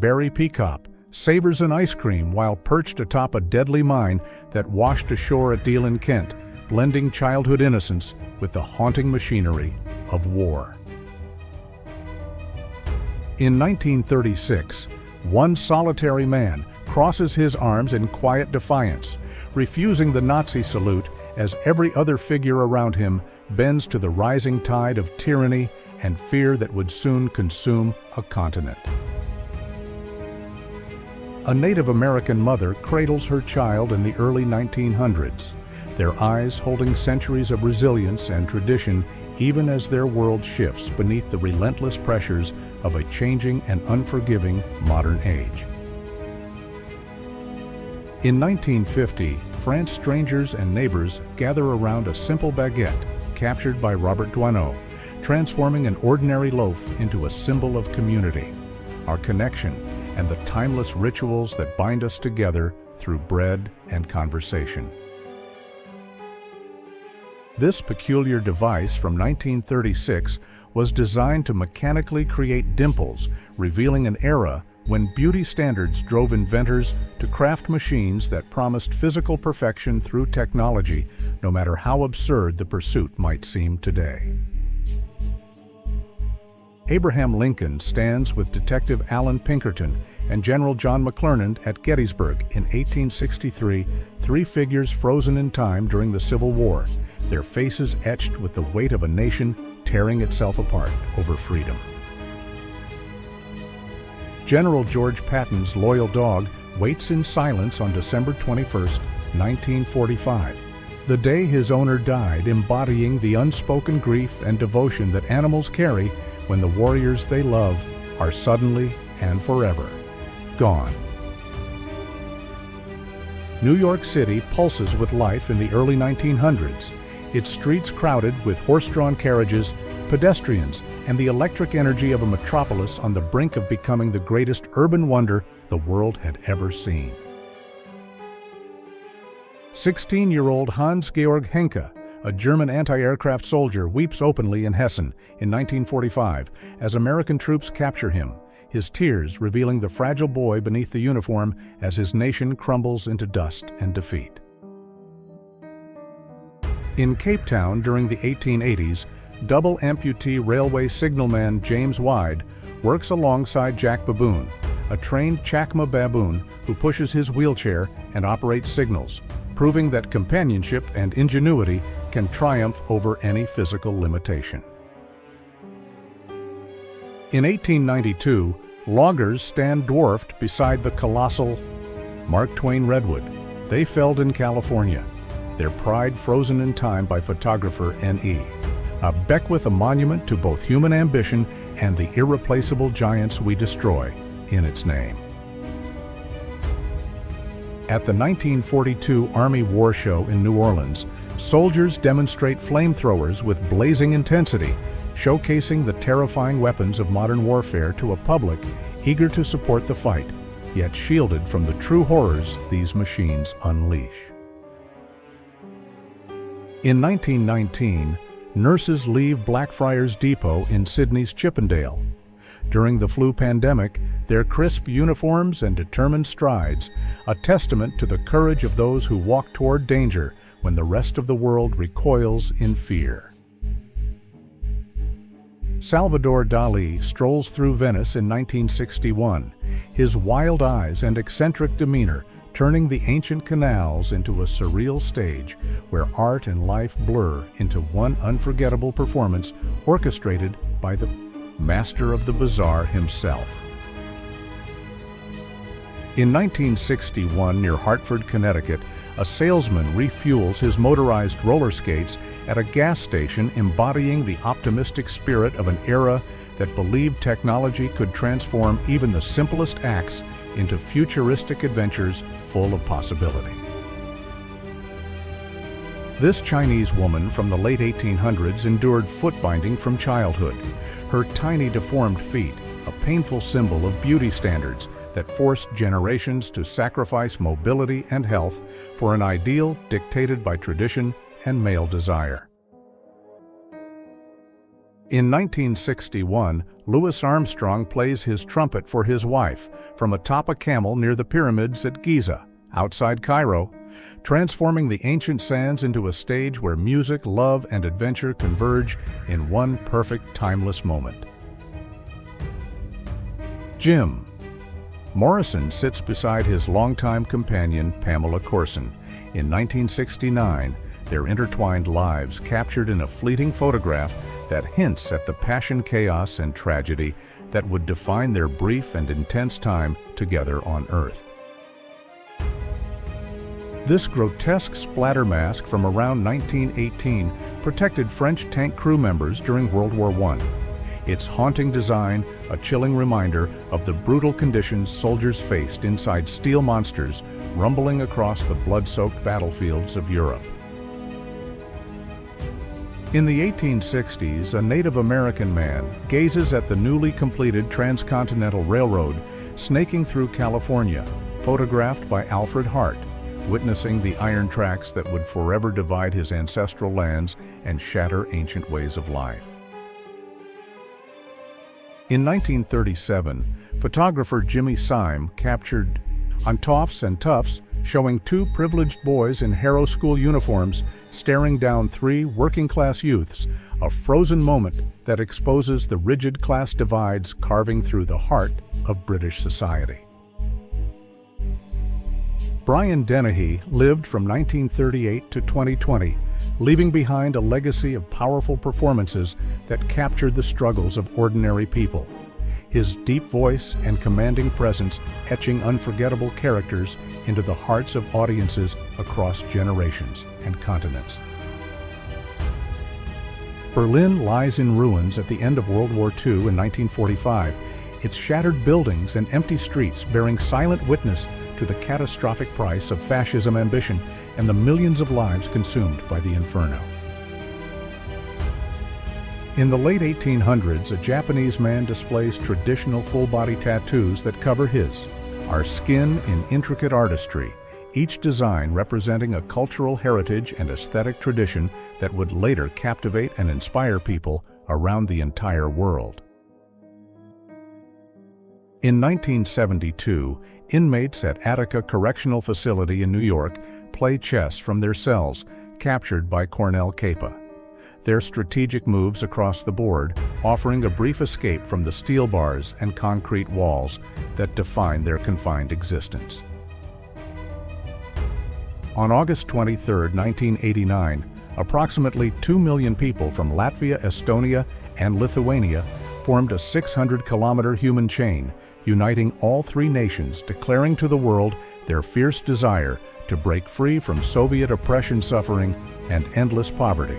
berry peacock savors an ice cream while perched atop a deadly mine that washed ashore at Deal in Kent, blending childhood innocence with the haunting machinery of war. In 1936, one solitary man crosses his arms in quiet defiance, refusing the Nazi salute as every other figure around him bends to the rising tide of tyranny and fear that would soon consume a continent. A Native American mother cradles her child in the early 1900s, their eyes holding centuries of resilience and tradition even as their world shifts beneath the relentless pressures of a changing and unforgiving modern age. In 1950, France's strangers and neighbors gather around a simple baguette captured by Robert Doisneau, transforming an ordinary loaf into a symbol of community, our connection, and the timeless rituals that bind us together through bread and conversation. This peculiar device from 1936 was designed to mechanically create dimples, revealing an era when beauty standards drove inventors to craft machines that promised physical perfection through technology, no matter how absurd the pursuit might seem today. Abraham Lincoln stands with Detective Allan Pinkerton and General John McClernand at Gettysburg in 1863, three figures frozen in time during the Civil War, their faces etched with the weight of a nation tearing itself apart over freedom. General George Patton's loyal dog waits in silence on December 21, 1945, the day his owner died, embodying the unspoken grief and devotion that animals carry when the warriors they love are suddenly and forever gone. New York City pulses with life in the early 1900s, its streets crowded with horse-drawn carriages, pedestrians, and the electric energy of a metropolis on the brink of becoming the greatest urban wonder the world had ever seen. 16-year-old Hans-Georg Henke, a German anti-aircraft soldier, weeps openly in Hessen in 1945 as American troops capture him, his tears revealing the fragile boy beneath the uniform as his nation crumbles into dust and defeat. In Cape Town during the 1880s, double amputee railway signalman James Wide works alongside Jack Baboon, a trained Chacma baboon who pushes his wheelchair and operates signals, proving that companionship and ingenuity can triumph over any physical limitation. In 1892, loggers stand dwarfed beside the colossal Mark Twain redwood they felled in California, their pride frozen in time by photographer N.E., a bequeath, a monument to both human ambition and the irreplaceable giants we destroy in its name. At the 1942 Army War Show in New Orleans, soldiers demonstrate flamethrowers with blazing intensity, showcasing the terrifying weapons of modern warfare to a public eager to support the fight, yet shielded from the true horrors these machines unleash. In 1919, nurses leave Blackfriars Depot in Sydney's Chippendale. During the flu pandemic, their crisp uniforms and determined strides, a testament to the courage of those who walk toward danger when the rest of the world recoils in fear. Salvador Dali strolls through Venice in 1961, his wild eyes and eccentric demeanor turning the ancient canals into a surreal stage where art and life blur into one unforgettable performance orchestrated by the master of the bizarre himself. In 1961, near Hartford, Connecticut, a salesman refuels his motorized roller skates at a gas station, embodying the optimistic spirit of an era that believed technology could transform even the simplest acts into futuristic adventures full of possibility. This Chinese woman from the late 1800s endured foot binding from childhood, her tiny deformed feet a painful symbol of beauty standards that forced generations to sacrifice mobility and health for an ideal dictated by tradition and male desire. In 1961, Louis Armstrong plays his trumpet for his wife from atop a camel near the pyramids at Giza, outside Cairo, transforming the ancient sands into a stage where music, love, and adventure converge in one perfect, timeless moment. Jim. Morrison sits beside his longtime companion, Pamela Corson. In 1969, their intertwined lives captured in a fleeting photograph that hints at the passion, chaos, and tragedy that would define their brief and intense time together on Earth. This grotesque splatter mask from around 1918 protected French tank crew members during World War I. Its haunting design, a chilling reminder of the brutal conditions soldiers faced inside steel monsters rumbling across the blood-soaked battlefields of Europe. In the 1860s, a Native American man gazes at the newly completed Transcontinental Railroad snaking through California, photographed by Alfred Hart, witnessing the iron tracks that would forever divide his ancestral lands and shatter ancient ways of life. In 1937, photographer Jimmy Syme captured on Toffs and Tufts, showing two privileged boys in Harrow School uniforms staring down three working-class youths, a frozen moment that exposes the rigid class divides carving through the heart of British society. Brian Dennehy lived from 1938 to 2020, leaving behind a legacy of powerful performances that captured the struggles of ordinary people. His deep voice and commanding presence etching unforgettable characters into the hearts of audiences across generations and continents. Berlin lies in ruins at the end of World War II in 1945, its shattered buildings and empty streets bearing silent witness to the catastrophic price of fascism ambition and the millions of lives consumed by the inferno. In the late 1800s, a Japanese man displays traditional full-body tattoos that cover his, our skin in intricate artistry, each design representing a cultural heritage and aesthetic tradition that would later captivate and inspire people around the entire world. In 1972, inmates at Attica Correctional Facility in New York play chess from their cells, captured by Cornell Capa. Their strategic moves across the board, offering a brief escape from the steel bars and concrete walls that define their confined existence. On August 23, 1989, approximately 2 million people from Latvia, Estonia, and Lithuania formed a 600-kilometer human chain, uniting all three nations, declaring to the world their fierce desire to break free from Soviet oppression, suffering, and endless poverty.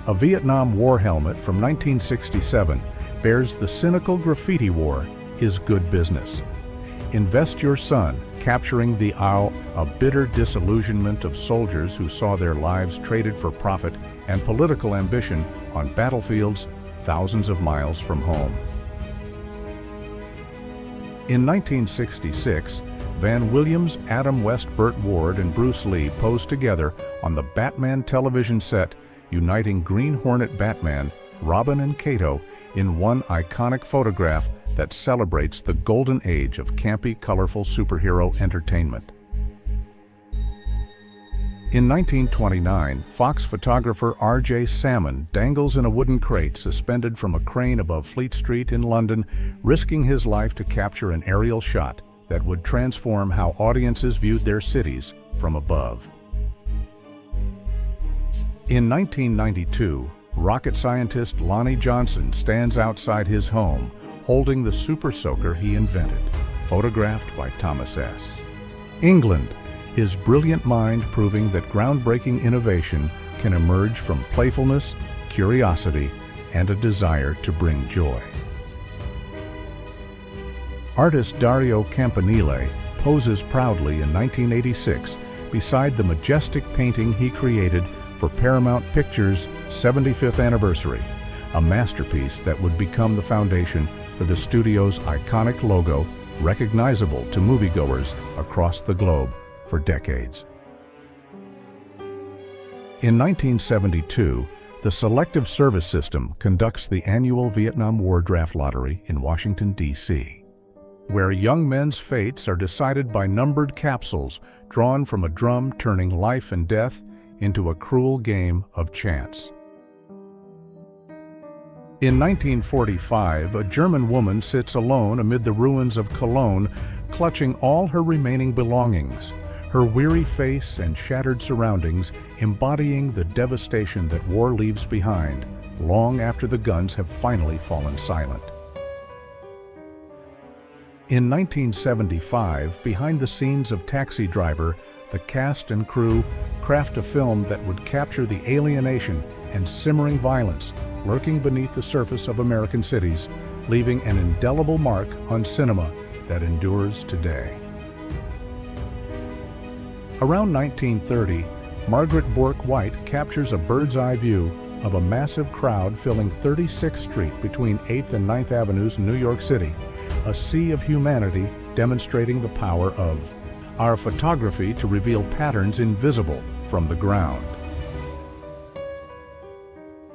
A Vietnam War helmet from 1967 bears the cynical graffiti war, "Is good business." Invest Your Son, capturing the a bitter disillusionment of soldiers who saw their lives traded for profit and political ambition on battlefields thousands of miles from home. In 1966, Van Williams, Adam West, Burt Ward, and Bruce Lee posed together on the Batman television set, uniting Green Hornet Batman, Robin, and Kato in one iconic photograph that celebrates the golden age of campy, colorful superhero entertainment. In 1929, Fox photographer R.J. Salmon dangles in a wooden crate suspended from a crane above Fleet Street in London, risking his life to capture an aerial shot that would transform how audiences viewed their cities from above. In 1992, rocket scientist Lonnie Johnson stands outside his home, holding the Super Soaker he invented, photographed by Thomas S. England, his brilliant mind proving that groundbreaking innovation can emerge from playfulness, curiosity, and a desire to bring joy. Artist Dario Campanile poses proudly in 1986 beside the majestic painting he created for Paramount Pictures' 75th anniversary, a masterpiece that would become the foundation for the studio's iconic logo, recognizable to moviegoers across the globe for decades. In 1972, The Selective Service System conducts the annual Vietnam War Draft Lottery in Washington, D.C., where young men's fates are decided by numbered capsules drawn from a drum turning life and death into a cruel game of chance. In 1945, a German woman sits alone amid the ruins of Cologne, clutching all her remaining belongings, her weary face and shattered surroundings embodying the devastation that war leaves behind long after the guns have finally fallen silent. In 1975, behind the scenes of Taxi Driver, the cast and crew craft a film that would capture the alienation and simmering violence lurking beneath the surface of American cities, leaving an indelible mark on cinema that endures today. Around 1930, Margaret Bourke White captures a bird's-eye view of a massive crowd filling 36th Street between 8th and 9th Avenues in New York City, a sea of humanity demonstrating the power of our photography to reveal patterns invisible from the ground.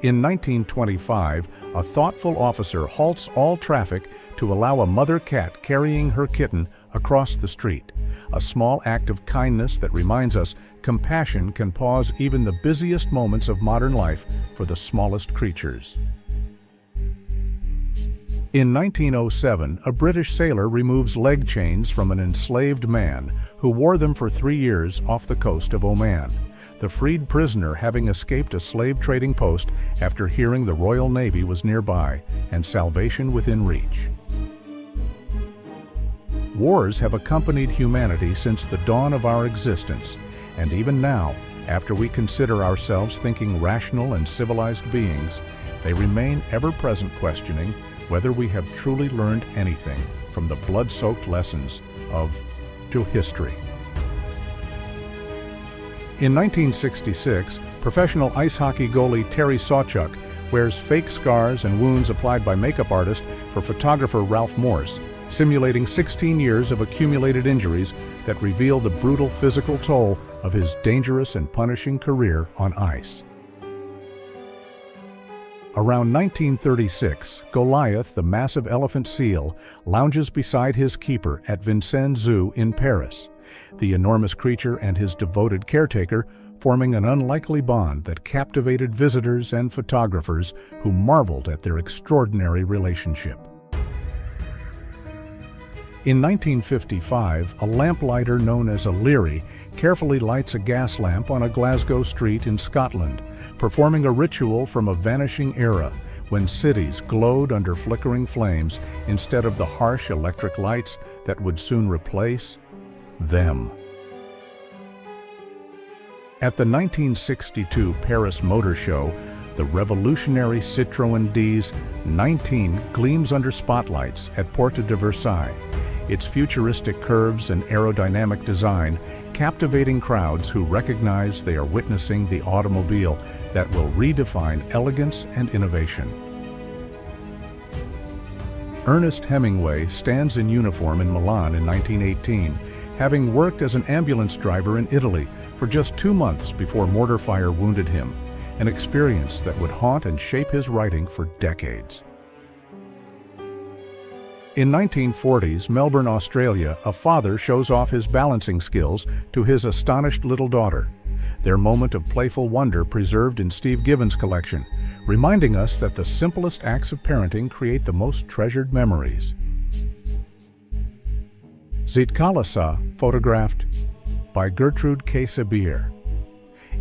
In 1925, a thoughtful officer halts all traffic to allow a mother cat carrying her kitten across the street, a small act of kindness that reminds us compassion can pause even the busiest moments of modern life for the smallest creatures. In 1907, a British sailor removes leg chains from an enslaved man who wore them for 3 years off the coast of Oman, the freed prisoner having escaped a slave trading post after hearing the Royal Navy was nearby and salvation within reach. Wars have accompanied humanity since the dawn of our existence, and even now, after we consider ourselves thinking rational and civilized beings, they remain ever-present questioning whether we have truly learned anything from the blood-soaked lessons of history. In 1966, professional ice hockey goalie Terry Sawchuk wears fake scars and wounds applied by makeup artist for photographer Ralph Morse, simulating 16 years of accumulated injuries that reveal the brutal physical toll of his dangerous and punishing career on ice. Around 1936, Goliath, the massive elephant seal, lounges beside his keeper at Vincennes Zoo in Paris, the enormous creature and his devoted caretaker forming an unlikely bond that captivated visitors and photographers who marveled at their extraordinary relationship. In 1955, a lamplighter known as a Leary carefully lights a gas lamp on a Glasgow street in Scotland, performing a ritual from a vanishing era when cities glowed under flickering flames instead of the harsh electric lights that would soon replace them. At the 1962 Paris Motor Show, the revolutionary Citroën D's 19 gleams under spotlights at Porte de Versailles, its futuristic curves and aerodynamic design captivating crowds who recognize they are witnessing the automobile that will redefine elegance and innovation. Ernest Hemingway stands in uniform in Milan in 1918, having worked as an ambulance driver in Italy for just 2 months before mortar fire wounded him, an experience that would haunt and shape his writing for decades. In 1940s Melbourne, Australia, a father shows off his balancing skills to his astonished little daughter, their moment of playful wonder preserved in Steve Gibbons' collection, reminding us that the simplest acts of parenting create the most treasured memories. Zitkalasa, photographed by Gertrude K. Sabir.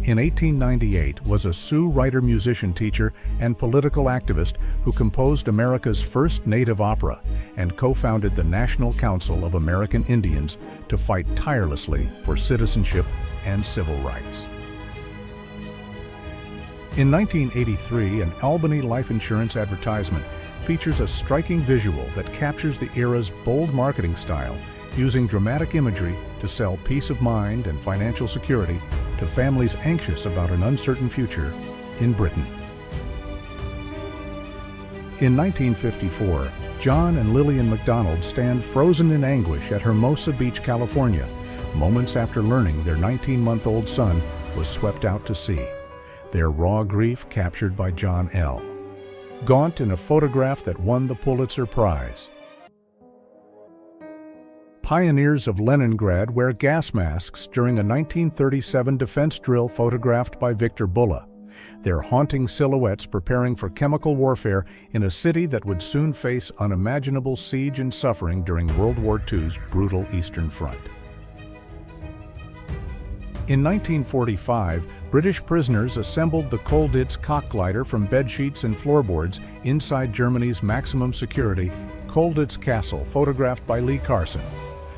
In 1898 was a Sioux writer-musician teacher and political activist who composed America's first native opera and co-founded the National Council of American Indians to fight tirelessly for citizenship and civil rights. In 1983, an Albany life insurance advertisement features a striking visual that captures the era's bold marketing style, using dramatic imagery to sell peace of mind and financial security to families anxious about an uncertain future in Britain. In 1954, John and Lillian McDonald stand frozen in anguish at Hermosa Beach, California, moments after learning their 19-month-old son was swept out to sea. their raw grief captured by John L. Gaunt in a photograph that won the Pulitzer Prize. Pioneers of Leningrad wear gas masks during a 1937 defense drill photographed by Victor Bulla, their haunting silhouettes preparing for chemical warfare in a city that would soon face unimaginable siege and suffering during World War II's brutal Eastern Front. In 1945, British prisoners assembled the Kolditz cockglider from bedsheets and floorboards inside Germany's maximum security Kolditz Castle, photographed by Lee Carson.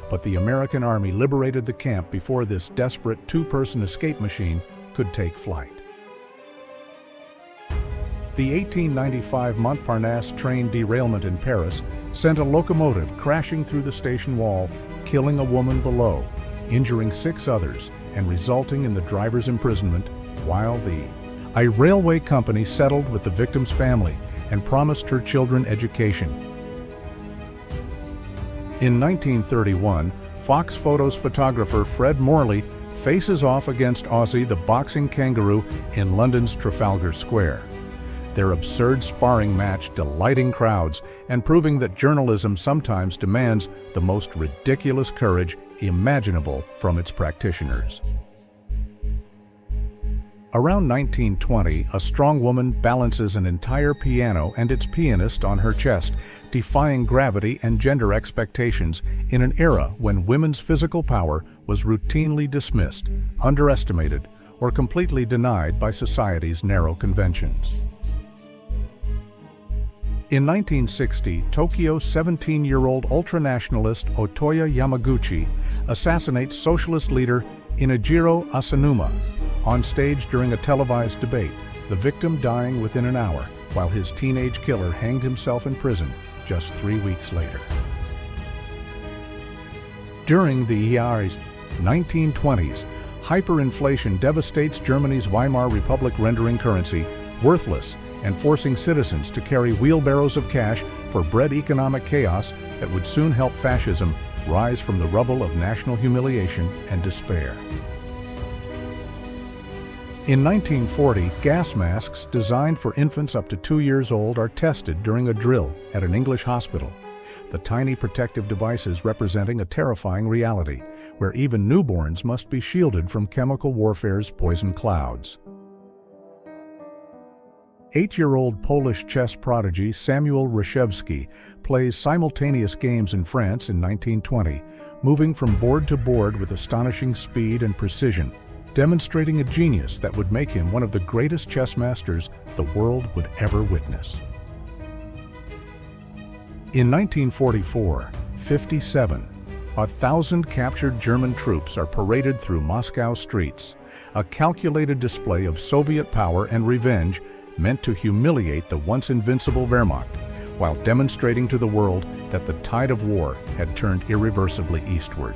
But the American Army liberated the camp before this desperate two-person escape machine could take flight. The 1895 Montparnasse train derailment in Paris sent a locomotive crashing through the station wall, killing a woman below, injuring 6 others, and resulting in the driver's imprisonment, while the railway company settled with the victim's family and promised her children education. In 1931, Fox Photos photographer Fred Morley faces off against Aussie the boxing kangaroo in London's Trafalgar Square. Their absurd sparring match delighting crowds and proving that journalism sometimes demands the most ridiculous courage imaginable from its practitioners. Around 1920, a strong woman balances an entire piano and its pianist on her chest, defying gravity and gender expectations in an era when women's physical power was routinely dismissed, underestimated, or completely denied by society's narrow conventions. In 1960, Tokyo's 17-year-old ultranationalist Otoya Yamaguchi assassinates socialist leader Inajiro Asanuma on stage during a televised debate, the victim dying within an hour, while his teenage killer hanged himself in prison just 3 weeks later. During the year's 1920s, hyperinflation devastates Germany's Weimar Republic, rendering currency worthless and forcing citizens to carry wheelbarrows of cash for bread. Economic chaos that would soon help fascism rise from the rubble of national humiliation and despair. In 1940, gas masks designed for infants up to 2 years old are tested during a drill at an English hospital, the tiny protective devices representing a terrifying reality, where even newborns must be shielded from chemical warfare's poison clouds. 8-year-old Polish chess prodigy Samuel Reshevsky plays simultaneous games in France in 1920, moving from board to board with astonishing speed and precision, demonstrating a genius that would make him one of the greatest chess masters the world would ever witness. In 1944, 1,000 captured German troops are paraded through Moscow streets, a calculated display of Soviet power and revenge meant to humiliate the once invincible Wehrmacht, while demonstrating to the world that the tide of war had turned irreversibly eastward.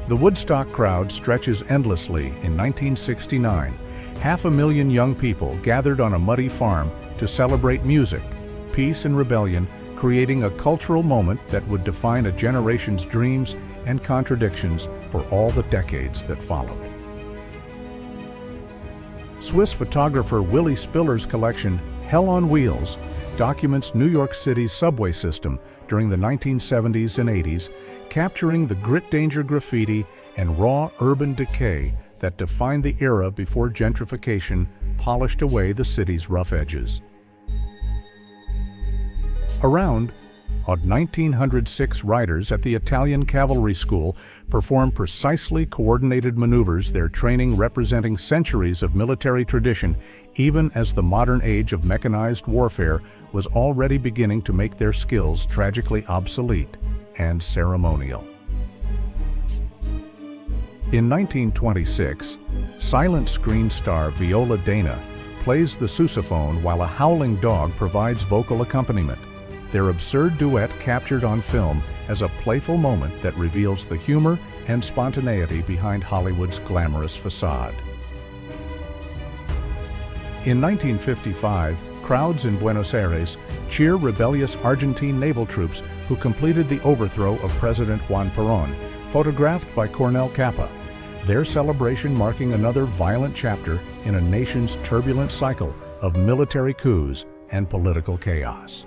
The Woodstock crowd stretches endlessly. In 1969, 500,000 young people gathered on a muddy farm to celebrate music, peace and rebellion, creating a cultural moment that would define a generation's dreams and contradictions for all the decades that followed. Swiss photographer Willy Spiller's collection, Hell on Wheels, documents New York City's subway system during the 1970s and 80s, capturing the grit-danger graffiti and raw urban decay that defined the era before gentrification polished away the city's rough edges. Around 1,906 riders at the Italian Cavalry School perform precisely coordinated maneuvers, their training representing centuries of military tradition, even as the modern age of mechanized warfare was already beginning to make their skills tragically obsolete and ceremonial. In 1926, silent screen star Viola Dana plays the sousaphone while a howling dog provides vocal accompaniment, their absurd duet captured on film as a playful moment that reveals the humor and spontaneity behind Hollywood's glamorous facade. In 1955, crowds in Buenos Aires cheer rebellious Argentine naval troops who completed the overthrow of President Juan Perón, photographed by Cornel Capa. their celebration marking another violent chapter in a nation's turbulent cycle of military coups and political chaos.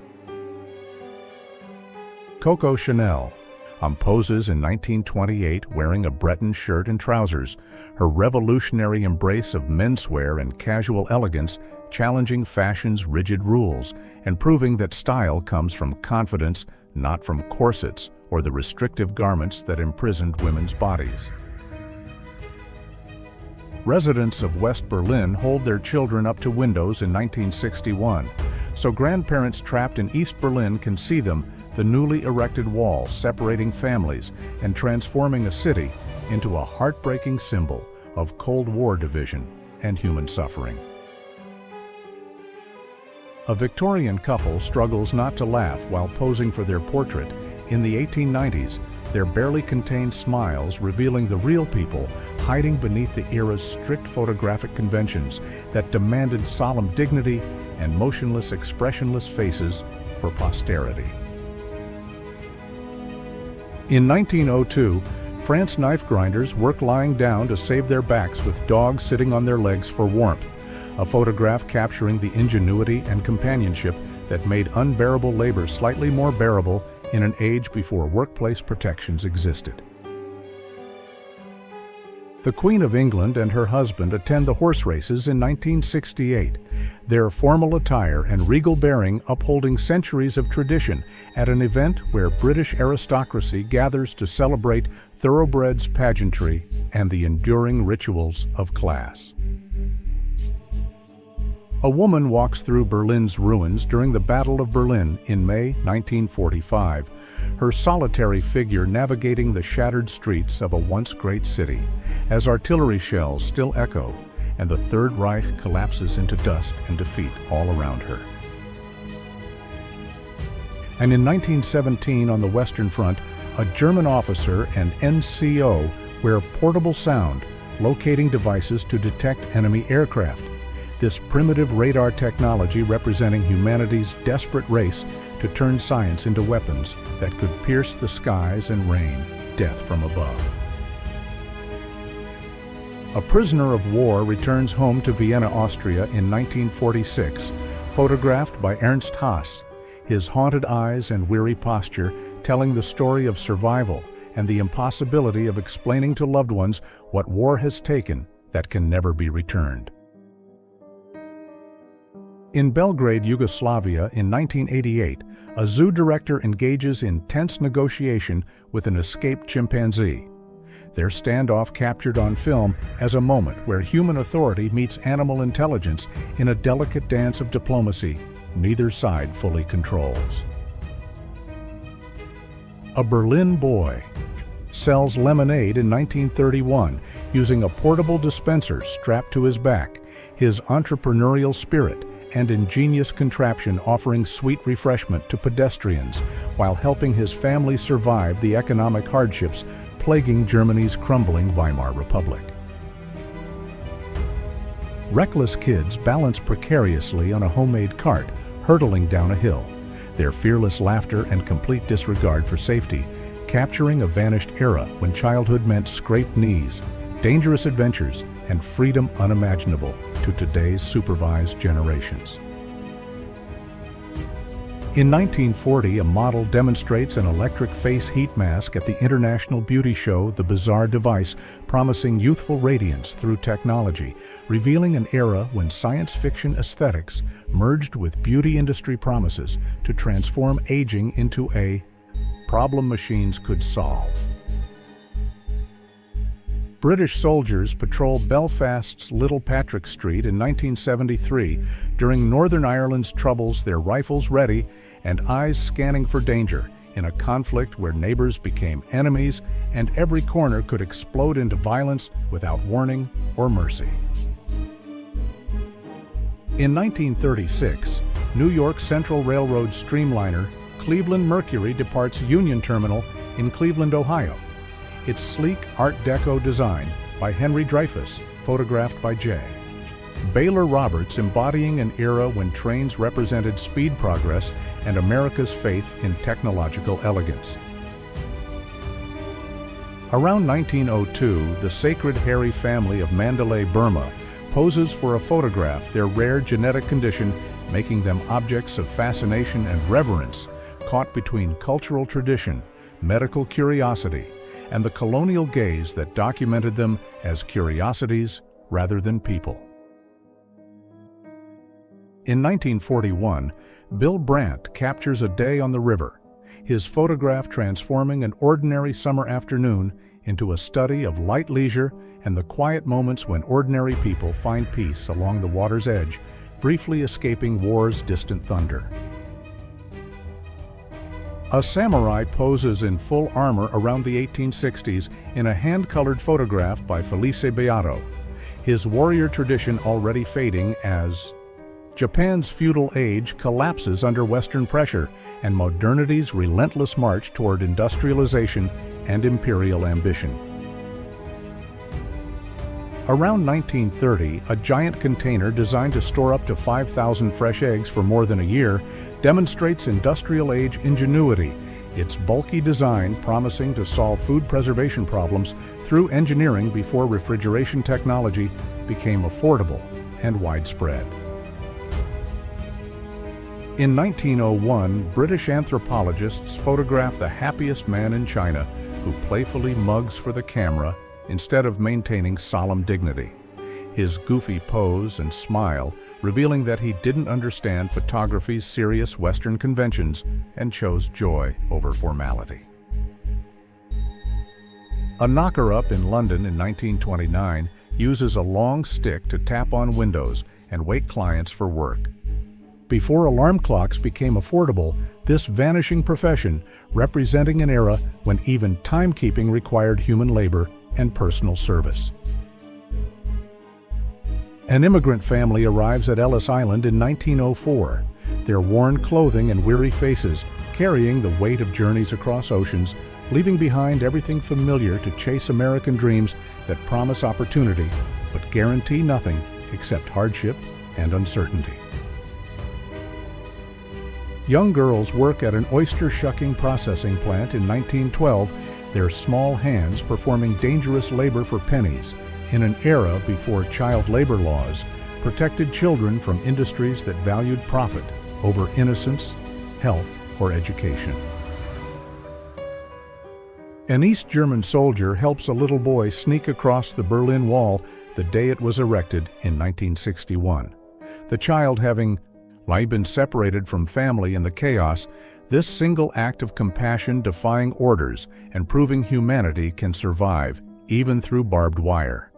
Coco Chanel, on poses in 1928 wearing a Breton shirt and trousers, her revolutionary embrace of menswear and casual elegance challenging fashion's rigid rules and proving that style comes from confidence, not from corsets or the restrictive garments that imprisoned women's bodies. Residents of West Berlin hold their children up to windows in 1961, so grandparents trapped in East Berlin can see them, the newly erected wall separating families and transforming a city into a heartbreaking symbol of Cold War division and human suffering. A Victorian couple struggles not to laugh while posing for their portrait. In the 1890s, their barely contained smiles revealing the real people hiding beneath the era's strict photographic conventions that demanded solemn dignity and motionless, expressionless faces for posterity. In 1902, France knife grinders work lying down to save their backs with dogs sitting on their legs for warmth, a photograph capturing the ingenuity and companionship that made unbearable labor slightly more bearable in an age before workplace protections existed. The Queen of England and her husband attend the horse races in 1968, their formal attire and regal bearing upholding centuries of tradition at an event where British aristocracy gathers to celebrate thoroughbreds pageantry and the enduring rituals of class. A woman walks through Berlin's ruins during the Battle of Berlin in May 1945, her solitary figure navigating the shattered streets of a once great city, as artillery shells still echo and the Third Reich collapses into dust and defeat all around her. And in 1917 on the Western Front, a German officer and NCO wear portable sound, locating devices to detect enemy aircraft. This primitive radar technology representing humanity's desperate race to turn science into weapons that could pierce the skies and rain death from above. A prisoner of war returns home to Vienna, Austria in 1946, photographed by Ernst Haas, his haunted eyes and weary posture telling the story of survival and the impossibility of explaining to loved ones what war has taken that can never be returned. In Belgrade, Yugoslavia in 1988, a zoo director engages in tense negotiation with an escaped chimpanzee. Their standoff captured on film as a moment where human authority meets animal intelligence in a delicate dance of diplomacy neither side fully controls. A Berlin boy sells lemonade in 1931 using a portable dispenser strapped to his back, his entrepreneurial spirit and ingenious contraption offering sweet refreshment to pedestrians while helping his family survive the economic hardships plaguing Germany's crumbling Weimar Republic. Reckless kids balance precariously on a homemade cart, hurtling down a hill, their fearless laughter and complete disregard for safety, capturing a vanished era when childhood meant scraped knees, dangerous adventures, and freedom unimaginable to today's supervised generations. In 1940, a model demonstrates an electric face heat mask at the international beauty show The Bizarre Device, promising youthful radiance through technology, revealing an era when science fiction aesthetics merged with beauty industry promises to transform aging into a problem machines could solve. British soldiers patrolled Belfast's Little Patrick Street in 1973 during Northern Ireland's troubles, their rifles ready and eyes scanning for danger in a conflict where neighbors became enemies and every corner could explode into violence without warning or mercy. In 1936, New York Central Railroad streamliner Cleveland Mercury departs Union Terminal in Cleveland, Ohio. Its sleek Art Deco design by Henry Dreyfuss, photographed by J. Baylor Roberts embodying an era when trains represented speed progress and America's faith in technological elegance. Around 1902, the sacred hairy family of Mandalay, Burma, poses for a photograph, their rare genetic condition making them objects of fascination and reverence, caught between cultural tradition, medical curiosity, and the colonial gaze that documented them as curiosities rather than people. In 1941, Bill Brandt captures a day on the river, his photograph transforming an ordinary summer afternoon into a study of light leisure and the quiet moments when ordinary people find peace along the water's edge, briefly escaping war's distant thunder. A samurai poses in full armor around the 1860s in a hand-colored photograph by Felice Beato, his warrior tradition already fading as Japan's feudal age collapses under Western pressure and modernity's relentless march toward industrialization and imperial ambition. Around 1930, a giant container designed to store up to 5,000 fresh eggs for more than a year demonstrates industrial-age ingenuity, its bulky design promising to solve food preservation problems through engineering before refrigeration technology became affordable and widespread. In 1901, British anthropologists photographed the happiest man in China who playfully mugs for the camera instead of maintaining solemn dignity, his goofy pose and smile revealing that he didn't understand photography's serious Western conventions and chose joy over formality. A knocker-up in London in 1929 uses a long stick to tap on windows and wake clients for work. Before alarm clocks became affordable, this vanishing profession representing an era when even timekeeping required human labor and personal service. An immigrant family arrives at Ellis Island in 1904, their worn clothing and weary faces carrying the weight of journeys across oceans, leaving behind everything familiar to chase American dreams that promise opportunity but guarantee nothing except hardship and uncertainty. Young girls work at an oyster shucking processing plant in 1912, their small hands performing dangerous labor for pennies in an era before child labor laws protected children from industries that valued profit over innocence, health, or education. An East German soldier helps a little boy sneak across the Berlin Wall the day it was erected in 1961. The child having been separated from family in the chaos, this single act of compassion defying orders and proving humanity can survive even through barbed wire.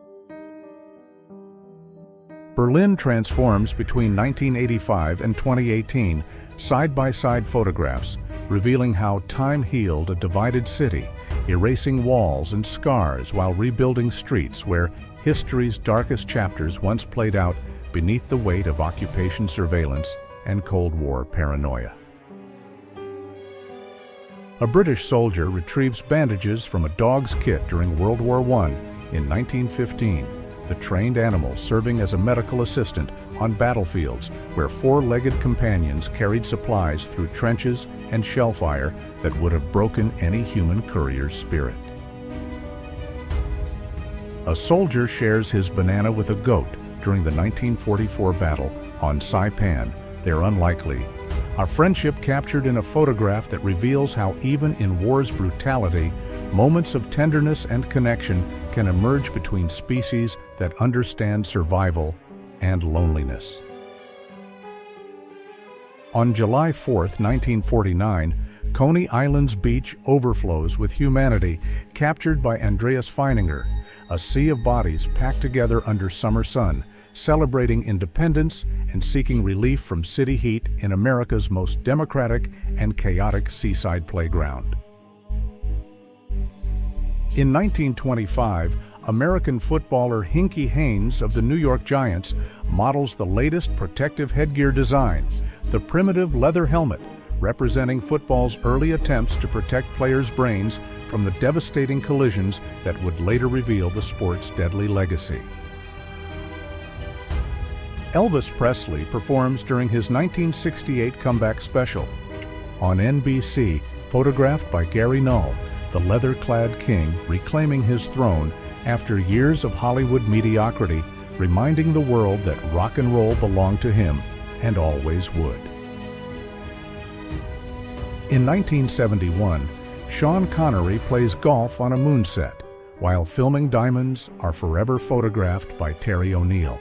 Berlin transforms between 1985 and 2018, side-by-side photographs revealing how time healed a divided city, erasing walls and scars while rebuilding streets where history's darkest chapters once played out beneath the weight of occupation surveillance and Cold War paranoia. A British soldier retrieves bandages from a dog's kit during World War I in 1915, the trained animal serving as a medical assistant on battlefields where four-legged companions carried supplies through trenches and shell fire that would have broken any human courier's spirit. A soldier shares his banana with a goat during the 1944 battle on Saipan, They're Unlikely, a friendship captured in a photograph that reveals how even in war's brutality, moments of tenderness and connection can emerge between species that understand survival and loneliness. On July 4, 1949, Coney Island's beach overflows with humanity, captured by Andreas Feininger, a sea of bodies packed together under summer sun, celebrating independence and seeking relief from city heat in America's most democratic and chaotic seaside playground. In 1925, American footballer Hinkie Haynes of the New York Giants models the latest protective headgear design, the primitive leather helmet, representing football's early attempts to protect players' brains from the devastating collisions that would later reveal the sport's deadly legacy. Elvis Presley performs during his 1968 comeback special. On NBC, photographed by Gary Null, the leather-clad king reclaiming his throne after years of Hollywood mediocrity, reminding the world that rock and roll belonged to him and always would. In 1971, Sean Connery plays golf on a moon set, while filming diamonds are forever photographed by Terry O'Neill.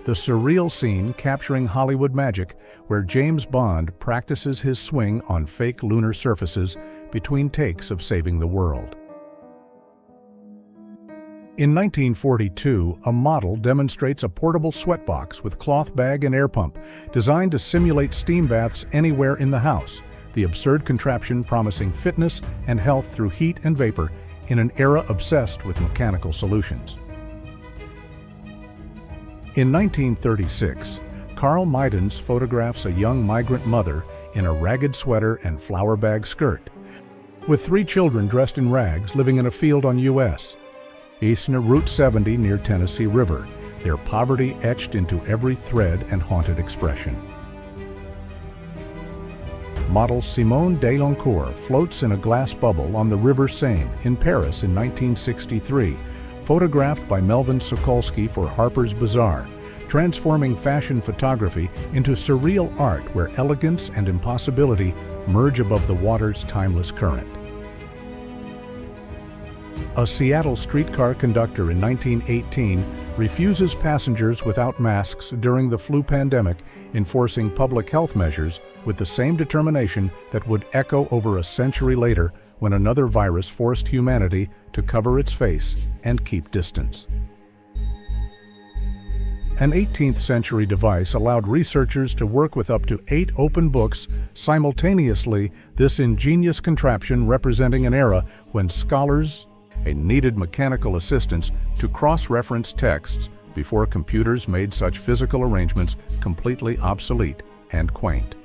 The Surreal scene capturing Hollywood magic, where James Bond practices his swing on fake lunar surfaces between takes of Saving the World. In 1942, a model demonstrates a portable sweatbox with cloth bag and air pump, designed to simulate steam baths anywhere in the house, the absurd contraption promising fitness and health through heat and vapor in an era obsessed with mechanical solutions. In 1936, Carl Meidens photographs a young migrant mother in a ragged sweater and flour bag skirt, with 3 children dressed in rags living in a field on U.S. East Route 70 near Tennessee River, their poverty etched into every thread and haunted expression. Model Simone Delancourt floats in a glass bubble on the River Seine in Paris in 1963, photographed by Melvin Sokolsky for Harper's Bazaar, transforming fashion photography into surreal art where elegance and impossibility merge above the water's timeless current. A Seattle streetcar conductor in 1918 refuses passengers without masks during the flu pandemic, enforcing public health measures with the same determination that would echo over a century later when another virus forced humanity to cover its face and keep distance. An 18th century device allowed researchers to work with up to 8 open books simultaneously, this ingenious contraption representing an era when scholars needed mechanical assistance to cross-reference texts before computers made such physical arrangements completely obsolete and quaint.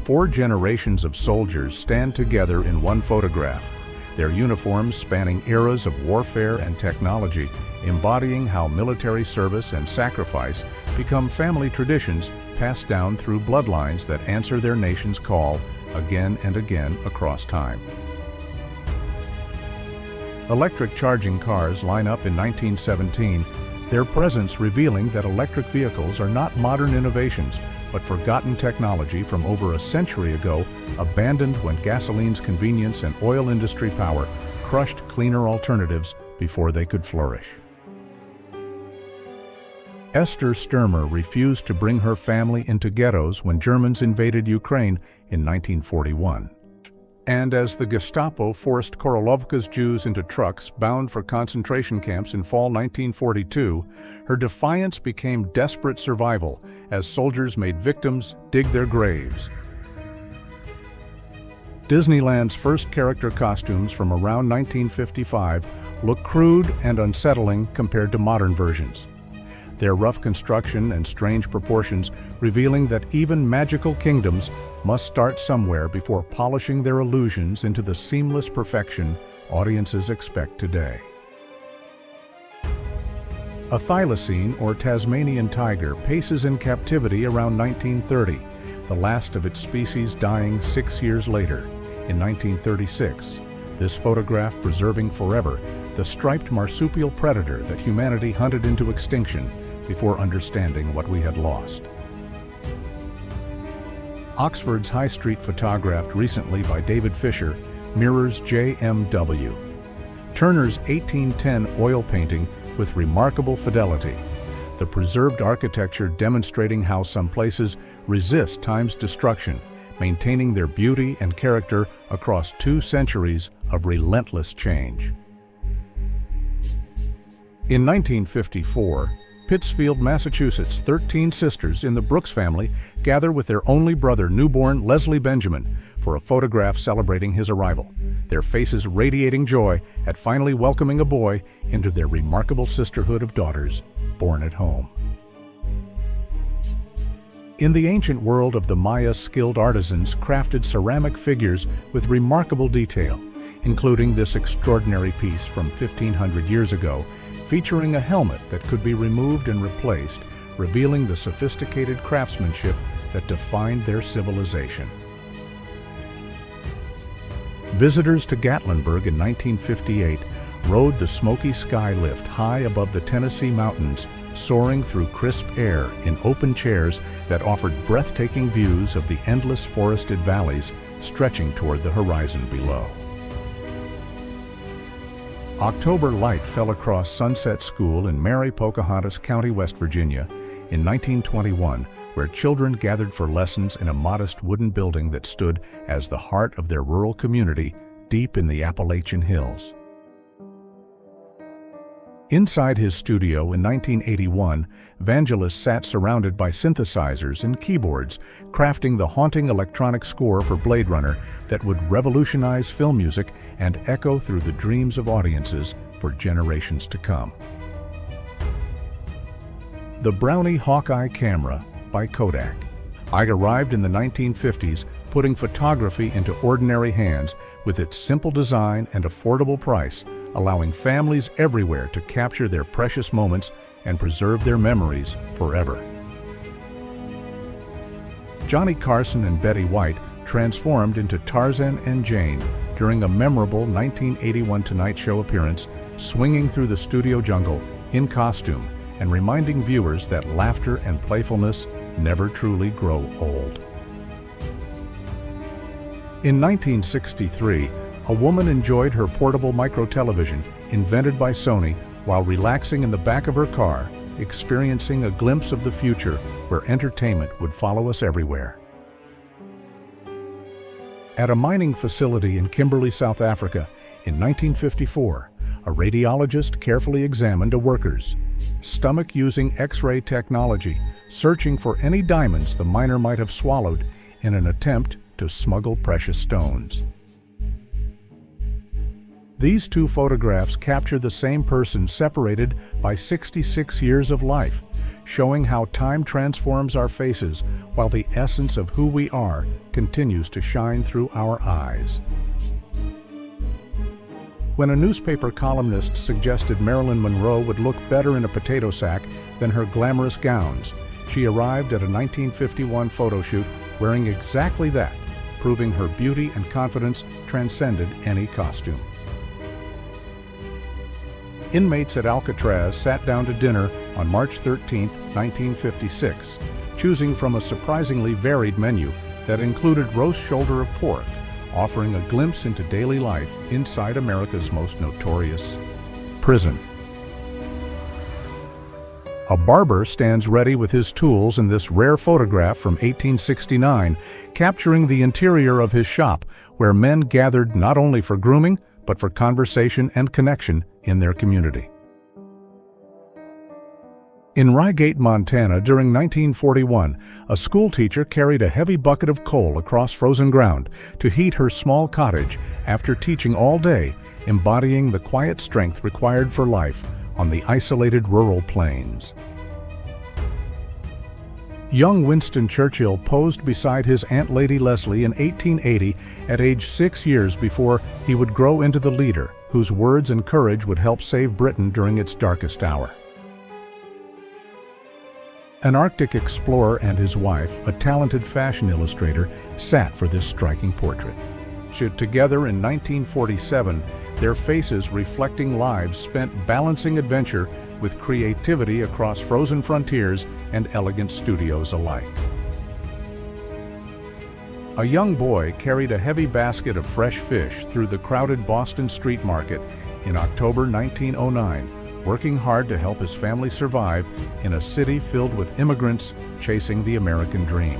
4 generations of soldiers stand together in one photograph, their uniforms spanning eras of warfare and technology, embodying how military service and sacrifice become family traditions passed down through bloodlines that answer their nation's call again and again across time. Electric charging cars line up in 1917, their presence revealing that electric vehicles are not modern innovations, but forgotten technology from over a century ago, abandoned when gasoline's convenience and oil industry power crushed cleaner alternatives before they could flourish. Esther Sturmer refused to bring her family into ghettos when Germans invaded Ukraine in 1941. And as the Gestapo forced Korolovka's Jews into trucks bound for concentration camps in fall 1942, her defiance became desperate survival as soldiers made victims dig their graves. Disneyland's first character costumes from around 1955 look crude and unsettling compared to modern versions, their rough construction and strange proportions revealing that even magical kingdoms must start somewhere before polishing their illusions into the seamless perfection audiences expect today. A thylacine, or Tasmanian tiger, paces in captivity around 1930, the last of its species dying 6 years later, in 1936, this photograph preserving forever the striped marsupial predator that humanity hunted into extinction before understanding what we had lost. Oxford's High Street, photographed recently by David Fisher, mirrors JMW, Turner's 1810 oil painting with remarkable fidelity, the preserved architecture demonstrating how some places resist time's destruction, maintaining their beauty and character across 2 centuries of relentless change. In 1954, Pittsfield, Massachusetts, 13 sisters in the Brooks family gather with their only brother, newborn Leslie Benjamin, for a photograph celebrating his arrival, their faces radiating joy at finally welcoming a boy into their remarkable sisterhood of daughters born at home. In the ancient world of the Maya, skilled artisans crafted ceramic figures with remarkable detail, including this extraordinary piece from 1,500 years ago, featuring a helmet that could be removed and replaced, revealing the sophisticated craftsmanship that defined their civilization. Visitors to Gatlinburg in 1958 rode the smoky sky lift high above the Tennessee mountains, soaring through crisp air in open chairs that offered breathtaking views of the endless forested valleys stretching toward the horizon below. October light fell across Sunset School in Mary Pocahontas County, West Virginia, in 1921, where children gathered for lessons in a modest wooden building that stood as the heart of their rural community deep in the Appalachian Hills. Inside his studio in 1981, Vangelis sat surrounded by synthesizers and keyboards, crafting the haunting electronic score for Blade Runner that would revolutionize film music and echo through the dreams of audiences for generations to come. The Brownie Hawkeye camera by Kodak. I arrived in the 1950s, putting photography into ordinary hands with its simple design and affordable price, allowing families everywhere to capture their precious moments and preserve their memories forever. Johnny Carson and Betty White transformed into Tarzan and Jane during a memorable 1981 Tonight Show appearance, swinging through the studio jungle in costume and reminding viewers that laughter and playfulness never truly grow old. In 1963, a woman enjoyed her portable micro-television, invented by Sony, while relaxing in the back of her car, experiencing a glimpse of the future where entertainment would follow us everywhere. At a mining facility in Kimberley, South Africa, in 1954, a radiologist carefully examined a worker's stomach using X-ray technology, searching for any diamonds the miner might have swallowed in an attempt to smuggle precious stones. These two photographs capture the same person separated by 66 years of life, showing how time transforms our faces while the essence of who we are continues to shine through our eyes. When a newspaper columnist suggested Marilyn Monroe would look better in a potato sack than her glamorous gowns, she arrived at a 1951 photo shoot wearing exactly that, proving her beauty and confidence transcended any costume. Inmates at Alcatraz sat down to dinner on March 13, 1956, choosing from a surprisingly varied menu that included roast shoulder of pork, offering a glimpse into daily life inside America's most notorious prison. A barber stands ready with his tools in this rare photograph from 1869, capturing the interior of his shop, where men gathered not only for grooming, but for conversation and connection in their community. In Rygate, Montana, during 1941, a schoolteacher carried a heavy bucket of coal across frozen ground to heat her small cottage after teaching all day, embodying the quiet strength required for life on the isolated rural plains. Young Winston Churchill posed beside his Aunt Lady Leslie in 1880 at age 6 years before he would grow into the leader whose words and courage would help save Britain during its darkest hour. An Arctic explorer and his wife, a talented fashion illustrator, sat for this striking portrait. Together in 1947, their faces reflecting lives spent balancing adventure with creativity across frozen frontiers and elegant studios alike. A young boy carried a heavy basket of fresh fish through the crowded Boston street market in October 1909, working hard to help his family survive in a city filled with immigrants chasing the American dream.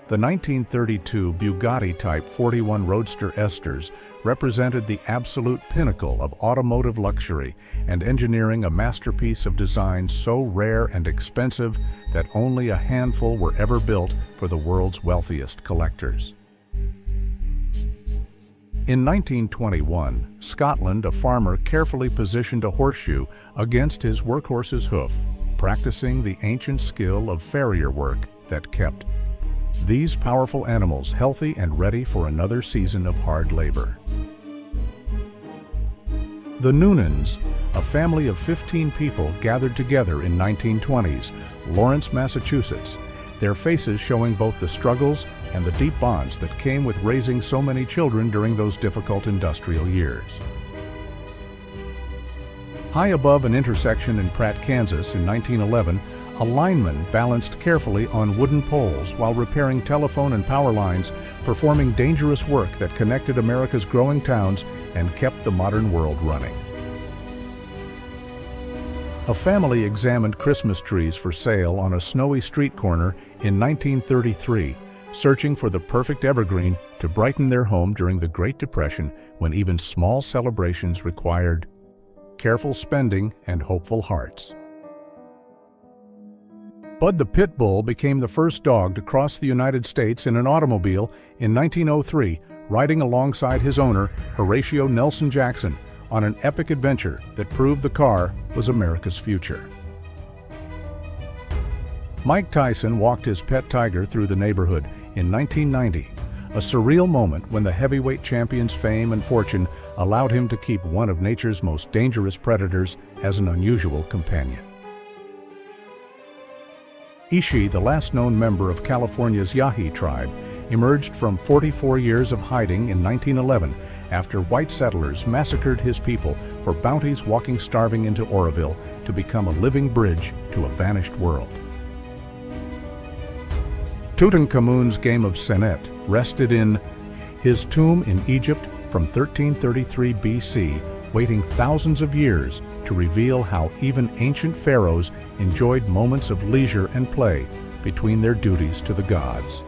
The 1932 Bugatti Type 41 Roadster Esters represented the absolute pinnacle of automotive luxury and engineering, a masterpiece of design so rare and expensive that only a handful were ever built for the world's wealthiest collectors. In 1921, Scotland, a farmer carefully positioned a horseshoe against his workhorse's hoof, practicing the ancient skill of farrier work that kept these powerful animals healthy and ready for another season of hard labor. The Noonans, a family of 15 people gathered together in 1920s, Lawrence, Massachusetts. their faces showing both the struggles and the deep bonds that came with raising so many children during those difficult industrial years. High above an intersection in Pratt, Kansas in 1911, a lineman balanced carefully on wooden poles while repairing telephone and power lines, performing dangerous work that connected America's growing towns and kept the modern world running. A family examined Christmas trees for sale on a snowy street corner in 1933, searching for the perfect evergreen to brighten their home during the Great Depression, when even small celebrations required careful spending and hopeful hearts. Bud the Pit Bull became the first dog to cross the United States in an automobile in 1903, riding alongside his owner, Horatio Nelson Jackson, on an epic adventure that proved the car was America's future. Mike Tyson walked his pet tiger through the neighborhood in 1990, a surreal moment when the heavyweight champion's fame and fortune allowed him to keep one of nature's most dangerous predators as an unusual companion. Ishi, the last known member of California's Yahi tribe, emerged from 44 years of hiding in 1911 after white settlers massacred his people for bounties, walking starving into Oroville to become a living bridge to a vanished world. Tutankhamun's game of Senet rested in his tomb in Egypt from 1333 BC, waiting thousands of years to reveal how even ancient pharaohs enjoyed moments of leisure and play between their duties to the gods.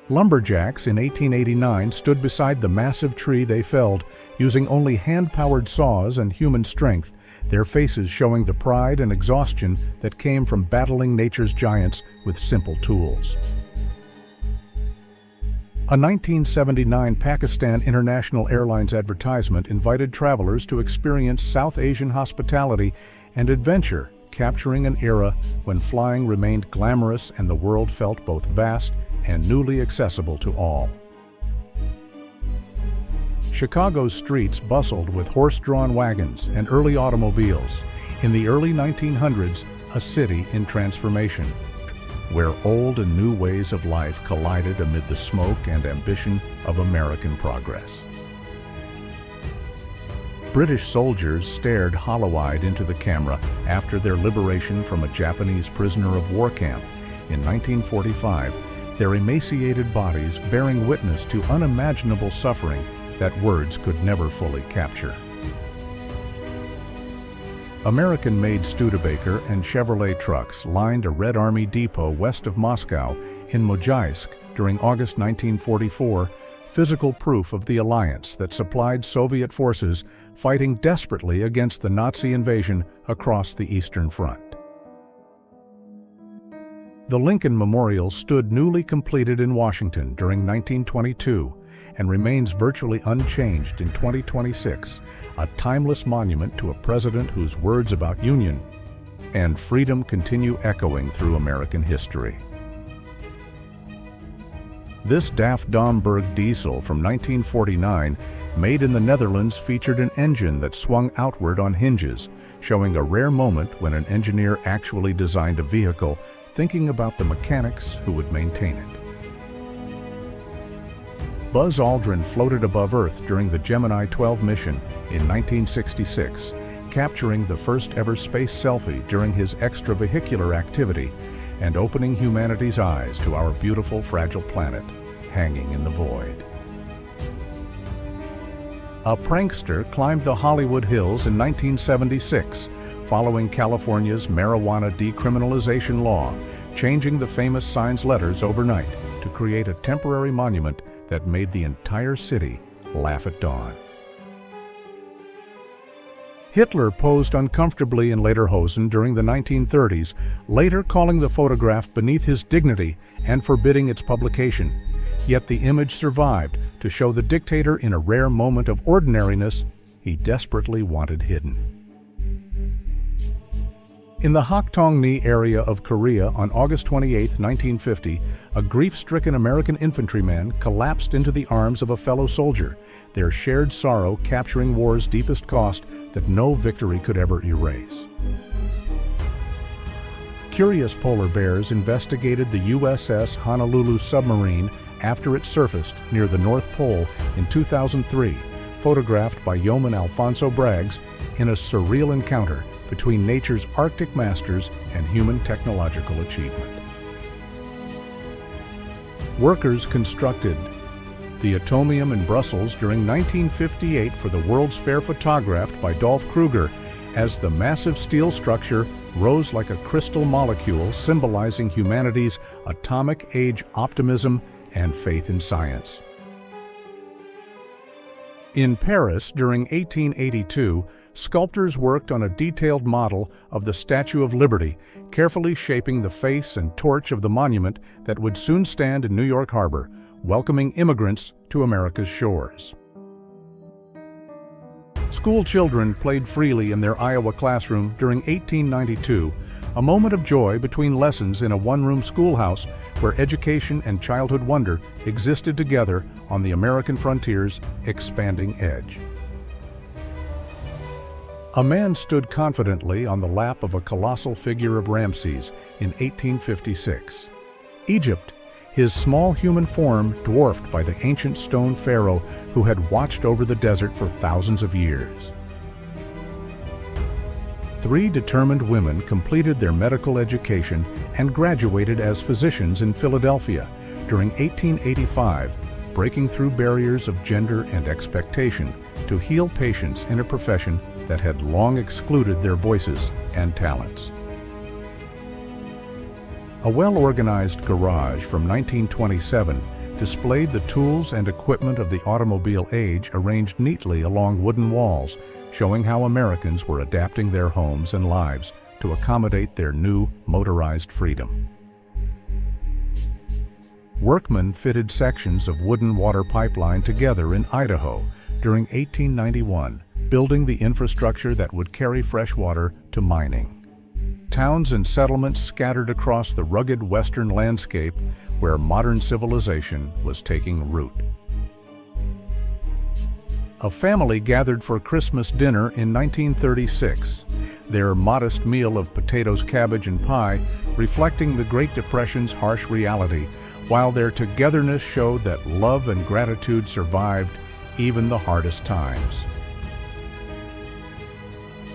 Lumberjacks in 1889 stood beside the massive tree they felled, using only hand-powered saws and human strength, their faces showing the pride and exhaustion that came from battling nature's giants with simple tools. A 1979 Pakistan International Airlines advertisement invited travelers to experience South Asian hospitality and adventure, capturing an era when flying remained glamorous and the world felt both vast and newly accessible to all. Chicago's streets bustled with horse-drawn wagons and early automobiles. In the early 1900s, a city in transformation, where old and new ways of life collided amid the smoke and ambition of American progress. British soldiers stared hollow-eyed into the camera after their liberation from a Japanese prisoner of war camp in 1945, their emaciated bodies bearing witness to unimaginable suffering that words could never fully capture. American-made Studebaker and Chevrolet trucks lined a Red Army depot west of Moscow in Mojaisk during August 1944, physical proof of the alliance that supplied Soviet forces fighting desperately against the Nazi invasion across the Eastern Front. The Lincoln Memorial stood newly completed in Washington during 1922 and remains virtually unchanged in 2026, a timeless monument to a president whose words about union and freedom continue echoing through American history. This DAF Domburg diesel from 1949, made in the Netherlands, featured an engine that swung outward on hinges, showing a rare moment when an engineer actually designed a vehicle thinking about the mechanics who would maintain it. Buzz Aldrin floated above Earth during the Gemini 12 mission in 1966, capturing the first ever space selfie during his extravehicular activity and opening humanity's eyes to our beautiful, fragile planet hanging in the void. A prankster climbed the Hollywood Hills in 1976, following California's marijuana decriminalization law, changing the famous sign's letters overnight to create a temporary monument that made the entire city laugh at dawn. Hitler posed uncomfortably in lederhosen during the 1930s, later calling the photograph beneath his dignity and forbidding its publication. Yet the image survived to show the dictator in a rare moment of ordinariness he desperately wanted hidden. In the Haktongni area of Korea on August 28, 1950, a grief-stricken American infantryman collapsed into the arms of a fellow soldier, their shared sorrow capturing war's deepest cost that no victory could ever erase. Curious polar bears investigated the USS Honolulu submarine after it surfaced near the North Pole in 2003, photographed by yeoman Alfonso Braggs in a surreal encounter between nature's Arctic masters and human technological achievement. Workers constructed the Atomium in Brussels during 1958 for the World's Fair, photographed by Dolph Kruger, as the massive steel structure rose like a crystal molecule, symbolizing humanity's atomic age optimism and faith in science. In Paris during 1882, sculptors worked on a detailed model of the Statue of Liberty, carefully shaping the face and torch of the monument that would soon stand in New York Harbor, welcoming immigrants to America's shores. School children played freely in their Iowa classroom during 1892, a moment of joy between lessons in a one-room schoolhouse where education and childhood wonder existed together on the American frontier's expanding edge. A man stood confidently on the lap of a colossal figure of Ramses in 1856. Egypt, his small human form dwarfed by the ancient stone pharaoh who had watched over the desert for thousands of years. 3 determined women completed their medical education and graduated as physicians in Philadelphia during 1885, breaking through barriers of gender and expectation to heal patients in a profession that had long excluded their voices and talents. A well-organized garage from 1927 displayed the tools and equipment of the automobile age arranged neatly along wooden walls, showing how Americans were adapting their homes and lives to accommodate their new motorized freedom. Workmen fitted sections of wooden water pipeline together in Idaho during 1891, building the infrastructure that would carry fresh water to mining. Towns and settlements scattered across the rugged western landscape where modern civilization was taking root. A family gathered for Christmas dinner in 1936, their modest meal of potatoes, cabbage, and pie reflecting the Great Depression's harsh reality, while their togetherness showed that love and gratitude survived even the hardest times.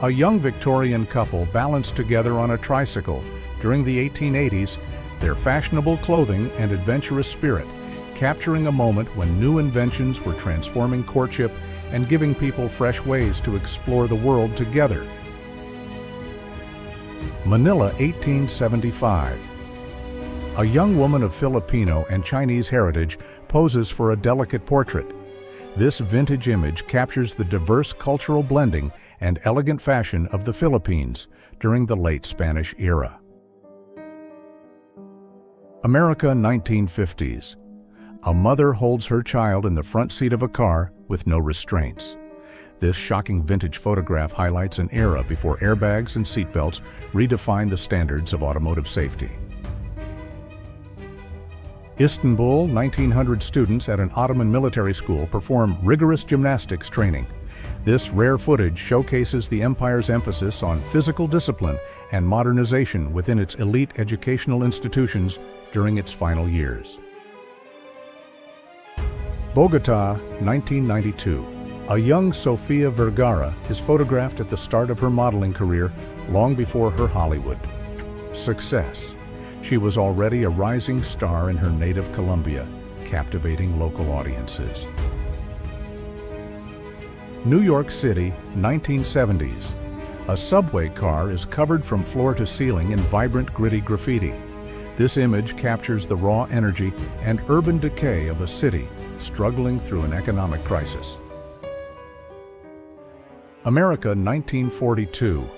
A young Victorian couple balanced together on a tricycle during the 1880s, their fashionable clothing and adventurous spirit capturing a moment when new inventions were transforming courtship and giving people fresh ways to explore the world together. Manila, 1875. A young woman of Filipino and Chinese heritage poses for a delicate portrait. This vintage image captures the diverse cultural blending and elegant fashion of the Philippines during the late Spanish era. America, 1950s. A mother holds her child in the front seat of a car with no restraints. This shocking vintage photograph highlights an era before airbags and seatbelts redefined the standards of automotive safety. Istanbul, 1900 students at an Ottoman military school perform rigorous gymnastics training. This rare footage showcases the empire's emphasis on physical discipline and modernization within its elite educational institutions during its final years. Bogota, 1992. A young Sofia Vergara is photographed at the start of her modeling career, long before her Hollywood success. She was already a rising star in her native Colombia, captivating local audiences. New York City, 1970s. A subway car is covered from floor to ceiling in vibrant, gritty graffiti. This image captures the raw energy and urban decay of a city struggling through an economic crisis. America, 1942.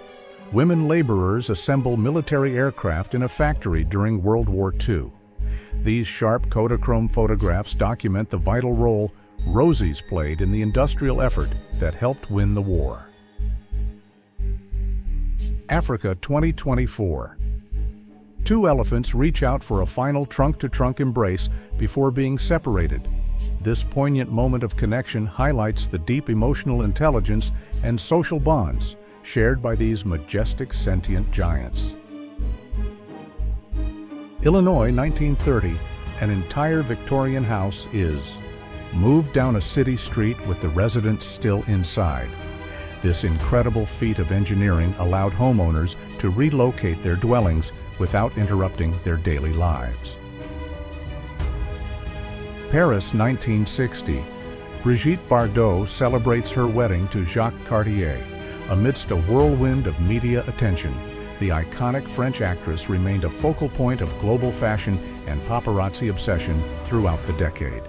Women laborers assemble military aircraft in a factory during World War II. These sharp Kodachrome photographs document the vital role Rosies played in the industrial effort that helped win the war. Africa, 2024. 2 elephants reach out for a final trunk-to-trunk embrace before being separated. This poignant moment of connection highlights the deep emotional intelligence and social bonds shared by these majestic sentient giants. Illinois, 1930, an entire Victorian house is moved down a city street with the residents still inside. This incredible feat of engineering allowed homeowners to relocate their dwellings without interrupting their daily lives. Paris, 1960. Brigitte Bardot celebrates her wedding to Jacques Cartier. Amidst a whirlwind of media attention, the iconic French actress remained a focal point of global fashion and paparazzi obsession throughout the decade.